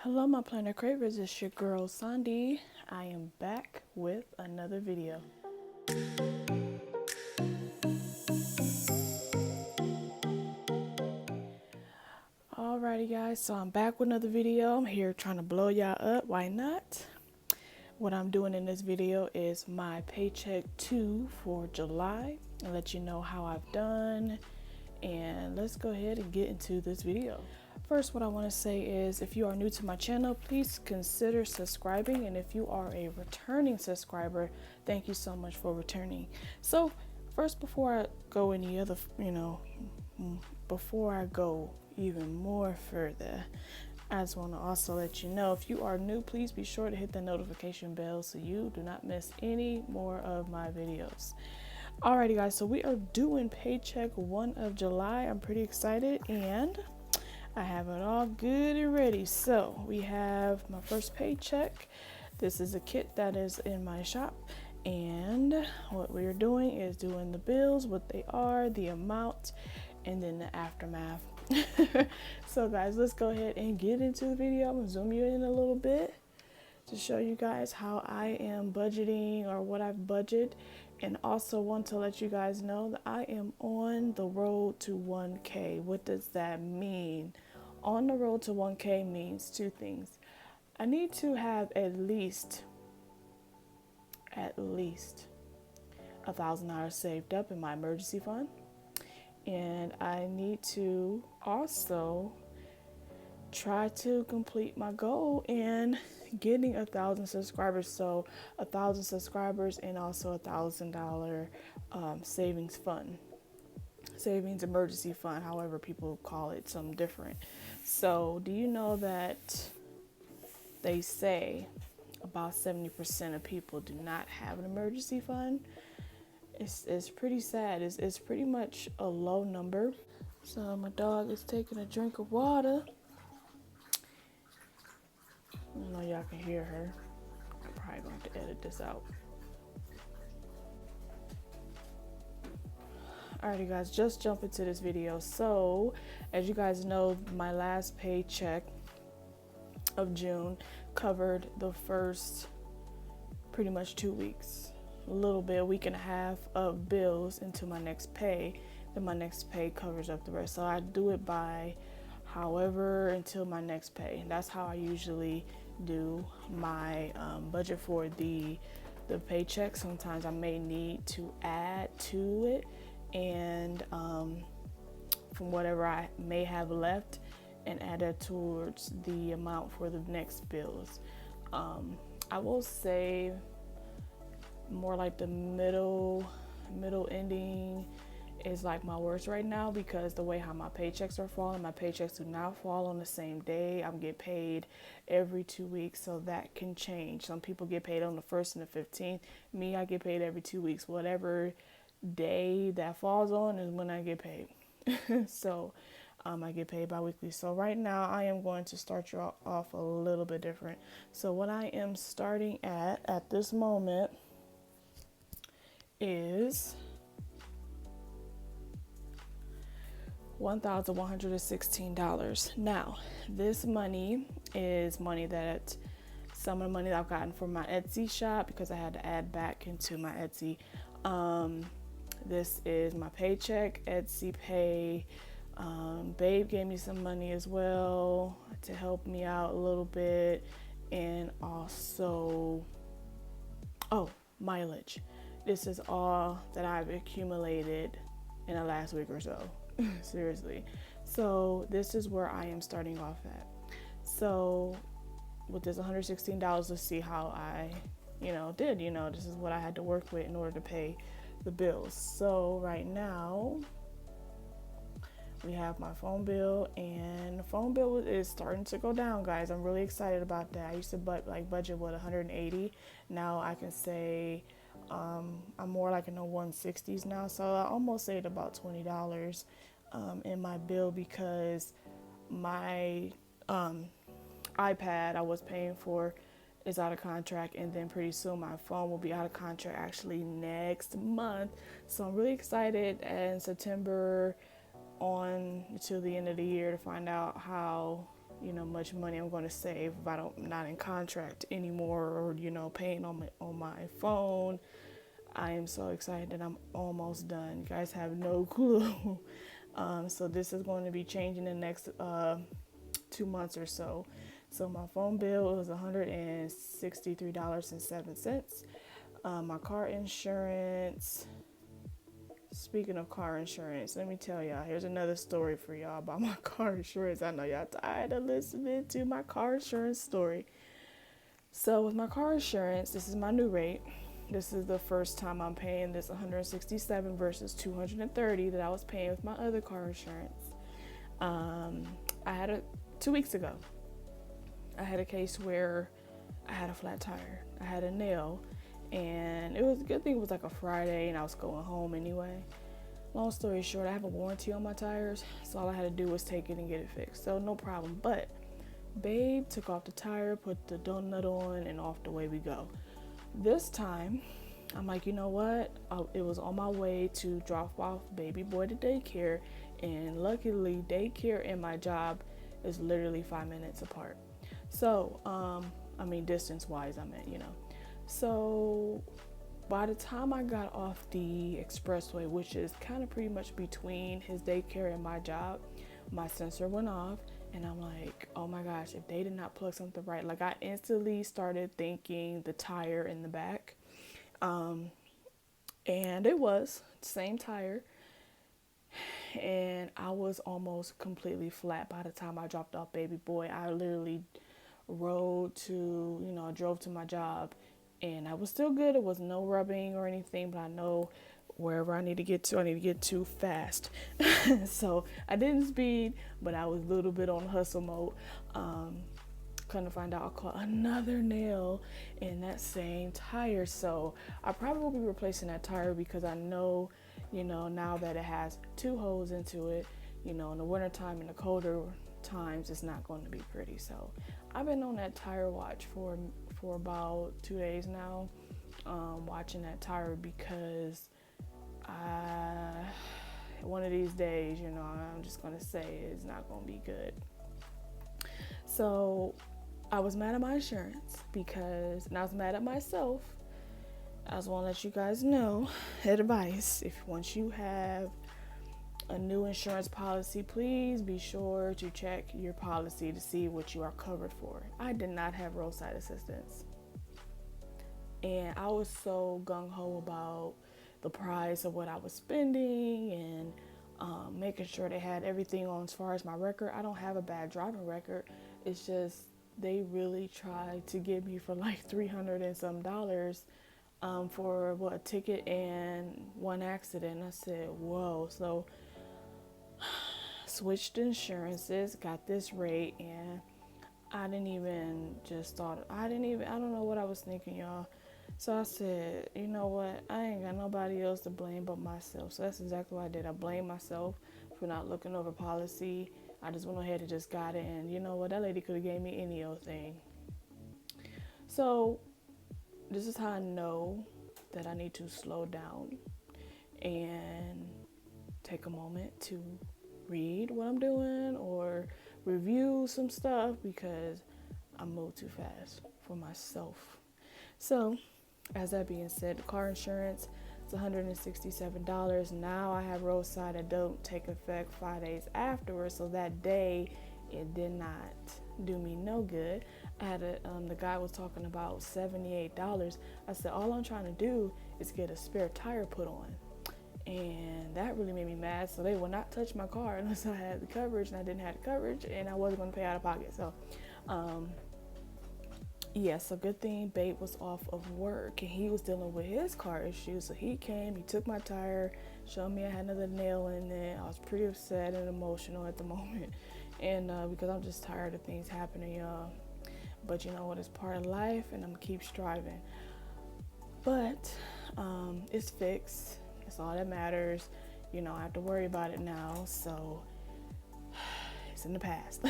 Hello, my planner cravers. It's your girl Sondie. I am back with another video. Alrighty, guys. So I'm back with another video. I'm here trying to blow y'all up. Why not? What I'm doing in this video is my paycheck 2 for July and let you know how I've done. And let's go ahead and get into this video. First, what I want to say is if you are new to my channel, please consider subscribing. And if you are a returning subscriber, thank you so much for returning. So first, before I go any other, before I go even more further, I just want to also let you know, if you are new, please be sure to hit the notification bell so you do not miss any more of my videos. Alrighty, guys, so we are doing paycheck 1 of July. I'm pretty excited and I have it all good and ready. So we have my first paycheck. This is a kit that is in my shop, and what we're doing is doing the bills, what they are, the amount, and then the aftermath. So guys, let's go ahead and get into the video. I'm gonna zoom you in a little bit to show you guys how I am budgeting or what I've budgeted, and also want to let you guys know that I am on the road to 1K. What does that mean? On the road to 1K means two things. I need to have at least $1,000 saved up in my emergency fund, and I need to also try to complete my goal in getting 1,000 subscribers. So 1,000 subscribers and also $1,000 savings emergency fund, however people call it, something different. So do you know that they say about 70% of people do not have an emergency fund? It's pretty sad. It's pretty much a low number. So my dog is taking a drink of water. I know y'all can hear her. I'm probably going to edit this out. Alrighty, guys, just jump into this video. So as you guys know, my last paycheck of June covered the first pretty much 2 weeks, a week and a half of bills into my next pay. Then my next pay covers up the rest. So I do it by however until my next pay. That's how I usually do my budget for the paycheck. Sometimes I may need to add to it, and from whatever I may have left, and add that towards the amount for the next bills. I will say more like the middle ending is like my worst right now, because the way how my paychecks are falling, my paychecks do not fall on the same day. I'm get paid every 2 weeks, so that can change. Some people get paid on the 1st and the 15th. Me, I get paid every 2 weeks. Whatever day that falls on is when I get paid. So I get paid bi-weekly. So right now I am going to start you off a little bit different. So what I am starting at this moment is $1,116. Now, this money is money that some of the money that I've gotten from my Etsy shop, because I had to add back into my Etsy. This is my paycheck, Etsy pay. Babe gave me some money as well to help me out a little bit, and also, mileage. This is all that I've accumulated in the last week or so. Seriously. So this is where I am starting off at. So with this $116, let's see how I did. This is what I had to work with in order to pay the bills. So right now we have my phone bill, and the phone bill is starting to go down, guys. I'm really excited about that. I used to budget what, 180. Now I can say I'm more like in the 160s now, so I almost saved about $20 in my bill, because my iPad I was paying for is out of contract, and then pretty soon my phone will be out of contract actually next month. So I'm really excited, in September on to the end of the year, to find out how much money I'm going to save if I'm not in contract anymore, or paying on my phone. I am so excited that I'm almost done. You guys have no clue. So this is going to be changing the next 2 months or so. So my phone bill is $163.07. My car insurance. Speaking of car insurance, let me tell y'all, here's another story for y'all about my car insurance. I know y'all tired of listening to my car insurance story. So with my car insurance, this is my new rate. This is the first time I'm paying this $167 versus $230 that I was paying with my other car insurance. I had 2 weeks ago, I had a case where I had a flat tire. I had a nail, and it was a good thing. It was like a Friday, and I was going home anyway. Long story short, I have a warranty on my tires, so all I had to do was take it and get it fixed. So no problem. But babe took off the tire, put the donut on, and off the way we go. This time, I'm like, you know what? It was on my way to drop off baby boy to daycare, and luckily daycare and my job is literally 5 minutes apart. So, distance-wise, So, by the time I got off the expressway, which is kind of pretty much between his daycare and my job, my sensor went off, and I'm like, oh my gosh, if they did not plug something right. Like, I instantly started thinking the tire in the back. And it was the same tire. And I was almost completely flat by the time I dropped off baby boy. I literally drove to my job, and I was still good. It was no rubbing or anything, but I know wherever I need to get to fast. So I didn't speed, but I was a little bit on hustle mode. Couldn't find out I caught another nail in that same tire. So I probably will be replacing that tire, because I know, now that it has 2 holes into it, in the wintertime and the colder times, it's not going to be pretty. So I've been on that tire watch for about 2 days now, watching that tire, because one of these days, I'm just going to say it's not going to be good. So I was mad at my insurance, and I was mad at myself. I just want to let you guys know, advice, once you have a new insurance policy, please be sure to check your policy to see what you are covered for. I did not have roadside assistance, and I was so gung-ho about the price of what I was spending, and making sure they had everything on as far as my record. I don't have a bad driving record. It's just they really tried to get me for like $300 and some for a ticket and one accident. I said, whoa. So switched insurances, got this rate, and I don't know what I was thinking, y'all. So I said, you know what, I ain't got nobody else to blame but myself. So that's exactly what I did. I blamed myself for not looking over policy. I just went ahead and just got it, and you know what, that lady could have gave me any old thing. So this is how I know that I need to slow down and take a moment to read what I'm doing or review some stuff, because I move too fast for myself. So as that being said, the car insurance is $167. Now I have roadside that don't take effect 5 days afterwards. So that day, it did not do me no good. I had the guy was talking about $78. I said, all I'm trying to do is get a spare tire put on. And that really made me mad. So they will not touch my car unless I had the coverage, and I didn't have the coverage, and I wasn't going to pay out of pocket. So, so good thing Babe was off of work, and he was dealing with his car issues. So he came, he took my tire, showed me I had another nail in it. I was pretty upset and emotional at the moment, and because I'm just tired of things happening, y'all. But you know what? It's part of life, and I'm gonna keep striving. But it's fixed. That's all that matters. I have to worry about it now. So it's in the past.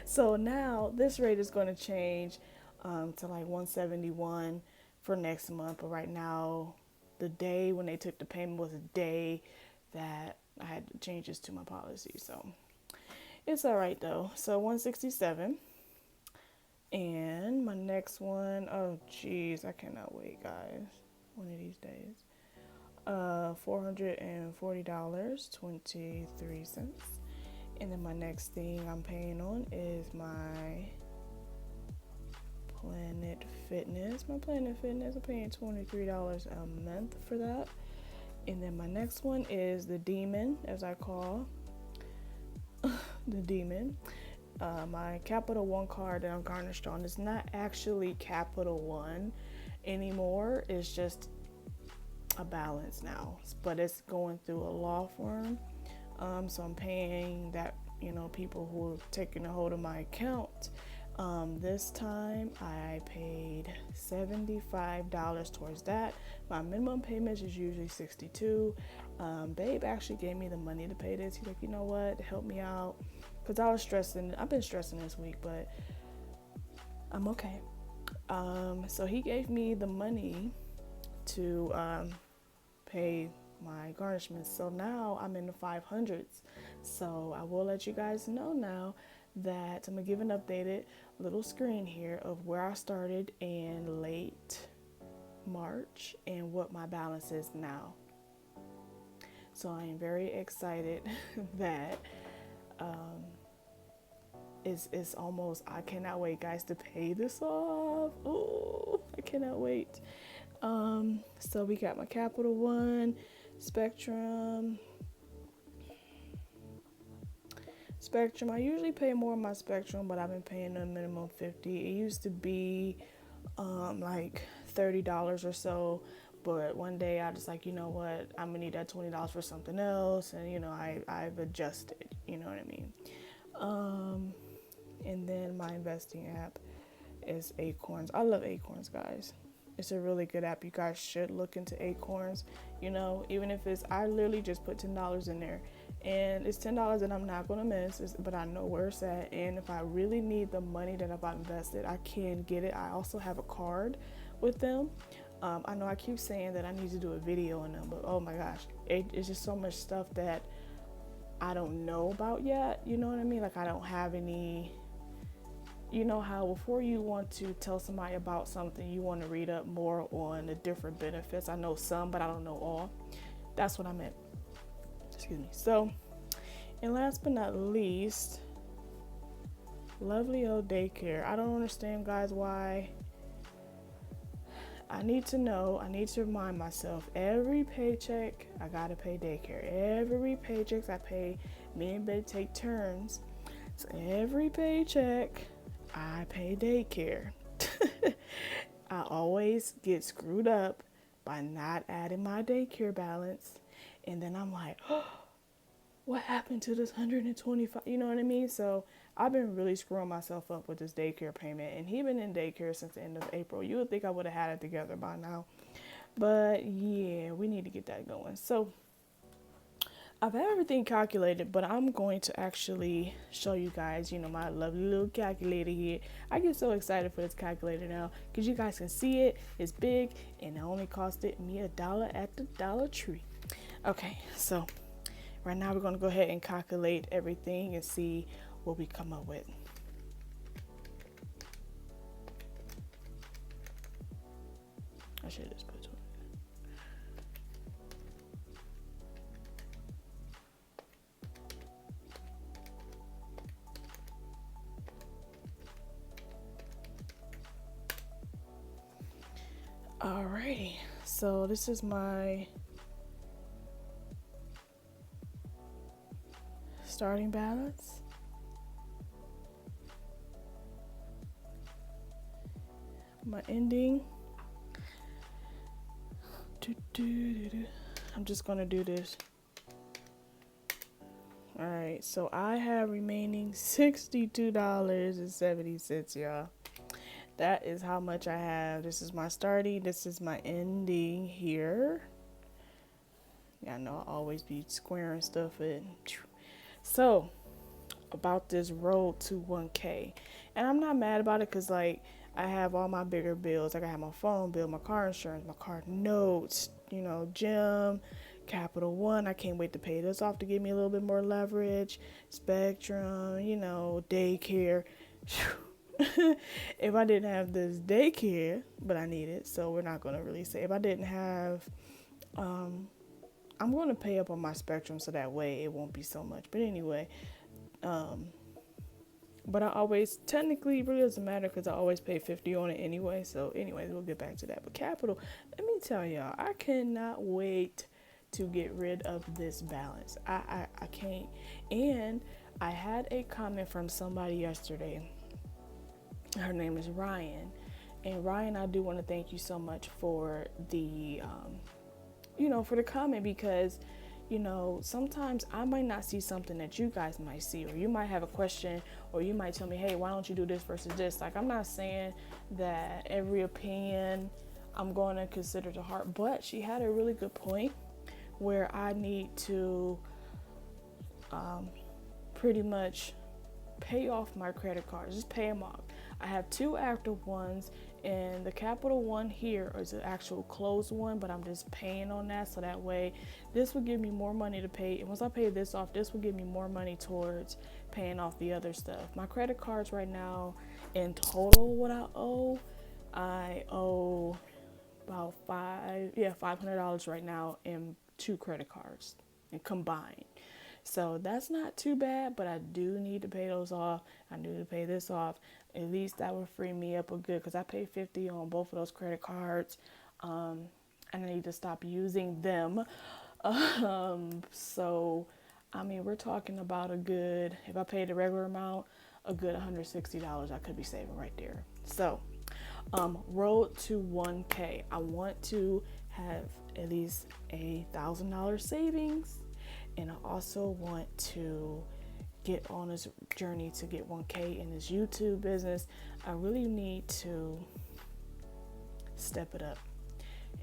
So now this rate is going to change to like $171 for next month. But right now, the day when they took the payment was a day that I had changes to my policy. So It's all right though. So 167. And my next one, oh geez, I cannot wait, guys. One of these days. $440.23. And then my next thing I'm paying on is my Planet Fitness. My Planet Fitness, I'm paying $23 a month for that. And then my next one is the Demon, as I call the Demon. My Capital One card that I'm garnished on is not actually Capital One anymore. It's just a balance now, but it's going through a law firm. So I'm paying that, people who are taking a hold of my account. This time I paid $75 towards that. My minimum payments is usually $62. Babe actually gave me the money to pay this. He's like, you know what, help me out. Because I was stressing. I've been stressing this week, but I'm okay. So he gave me the money to pay my garnishments. So now I'm in the 500s. So I will let you guys know now that I'm going to give an updated little screen here of where I started in late March and what my balance is now. So I am very excited that it's almost, I cannot wait, guys, to pay this off. Oh, I cannot wait. So we got my Capital One, Spectrum. I usually pay more on my Spectrum, but I've been paying a minimum $50. It used to be like $30 or so, but one day I just like, you know what, I'm gonna need that $20 for something else, and I've adjusted, you know what I mean. And then my investing app is Acorns. I love Acorns, guys. It's a really good app. You guys should look into Acorns. Even if I literally just put $10 in there, and it's $10 that I'm not gonna miss, but I know where it's at. And if I really need the money that I've invested, I can get it. I also have a card with them. I know I keep saying that I need to do a video on them, but oh my gosh, it's just so much stuff that I don't know about yet. You know what I mean? Like I don't have any. You know how before you want to tell somebody about something, you want to read up more on the different benefits. I know some, but I don't know all. That's what I meant. Excuse me. So, and last but not least, lovely old daycare. I don't understand, guys, why. I need to remind myself, every paycheck, I gotta pay daycare. Every paycheck I pay, me and babe take turns. So every paycheck, I pay daycare. I always get screwed up by not adding my daycare balance. And then I'm like, oh, what happened to this 125? You know what I mean? So I've been really screwing myself up with this daycare payment. And he been in daycare since the end of April. You would think I would have had it together by now. But yeah, we need to get that going. So I've had everything calculated, but I'm going to actually show you guys, my lovely little calculator here. I get so excited for this calculator now because you guys can see it. It's big and it only costed me $1 at the Dollar Tree. Okay, so right now we're going to go ahead and calculate everything and see what we come up with. I should just put it. Alrighty, so this is my starting balance. My ending. I'm just gonna do this. Alright, so I have remaining $62.70, y'all. That is how much I have. This is my starting. This is my ending here. Yeah, I know I always be squaring stuff in. So, about this road to 1K. And I'm not mad about it because, like, I have all my bigger bills. Like, I have my phone bill, my car insurance, my car notes, gym, Capital One, I can't wait to pay this off to give me a little bit more leverage. Spectrum, you know, daycare. If I didn't have this daycare, but I need it, so we're not going to really say. If I didn't have, I'm going to pay up on my Spectrum so that way it won't be so much. But anyway, but I always, technically, it really doesn't matter because I always pay 50 on it anyway. So anyways, we'll get back to that. But Capital, let me tell y'all, I cannot wait to get rid of this balance. I can't. And I had a comment from somebody yesterday. Her name is Ryan. And Ryan, I do want to thank you so much for the, for the comment, because, sometimes I might not see something that you guys might see, or you might have a question, or you might tell me, hey, why don't you do this versus this? Like, I'm not saying that every opinion I'm going to consider to heart, but she had a really good point where I need to pretty much pay off my credit cards, just pay them off. I have 2 active ones, and the Capital One here is an actual closed one, but I'm just paying on that, so that way this will give me more money to pay. And once I pay this off, this will give me more money towards paying off the other stuff. My credit cards right now, in total, what I owe about $500 right now in 2 credit cards and combined. So that's not too bad, but I do need to pay those off. I need to pay this off. At least that would free me up a good, because I pay 50 on both of those credit cards. And I need to stop using them. So, I mean, we're talking about a good, if I paid the regular amount, a good $160 I could be saving right there. So, road to 1K. I want to have at least $1,000 savings. And I also want to get on this journey to get 1K in this YouTube business. I really need to step it up.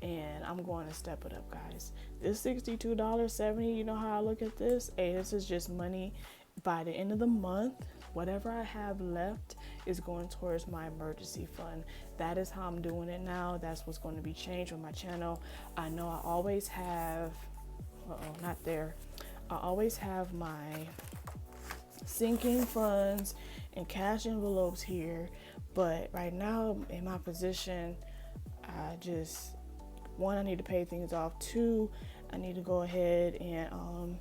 And I'm going to step it up, guys. This $62.70, you know how I look at this? Hey, this is just money. By the end of the month, whatever I have left is going towards my emergency fund. That is how I'm doing it now. That's what's going to be changed with my channel. I know I always have, not there. I always have my sinking funds and cash envelopes here, but right now in my position, I just, 1, I need to pay things off. 2, I need to go ahead and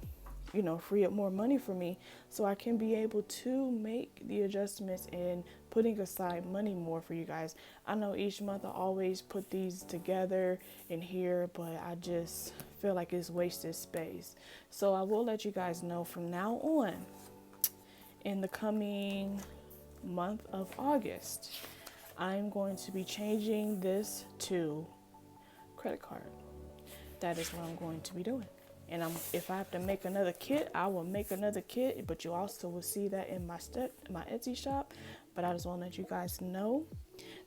free up more money for me so I can be able to make the adjustments in putting aside money more for you guys. I know each month I always put these together in here, but I just feel like it's wasted space. So I will let you guys know from now on, in the coming month of August, I'm going to be changing this to credit card. That is what I'm going to be doing. And if I have to make another kit, I will make another kit, but you also will see that in my Etsy shop. But I just want to let you guys know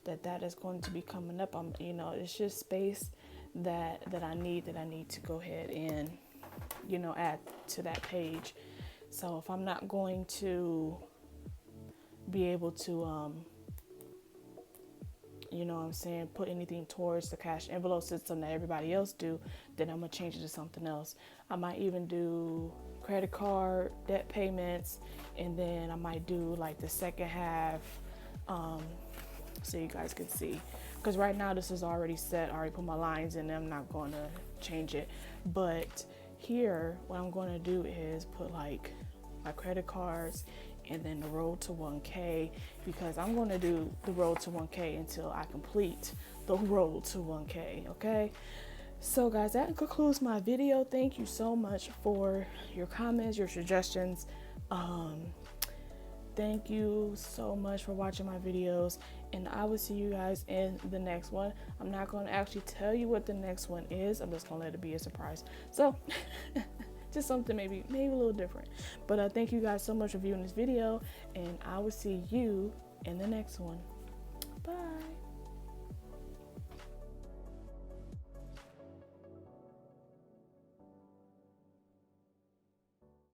that is going to be coming up. It's just space that I need to go ahead and, add to that page. So if I'm not going to be able to, put anything towards the cash envelope system that everybody else do, then I'm going to change it to something else. I might even do credit card, debt payments, and then I might do like the second half, so you guys can see. Because right now this is already set. I already put my lines in there. I'm not going to change it. But here, what I'm going to do is put like my credit cards and then the road to 1K, because I'm going to do the road to 1K until I complete the road to 1K, okay? So guys, that concludes my video. Thank you so much for your comments, your suggestions. Thank you so much for watching my videos, and I will see you guys in the next one. I'm not going to actually tell you what the next one is. I'm just going to let it be a surprise. So just something maybe a little different. But thank you guys so much for viewing this video, and I will see you in the next one. Bye.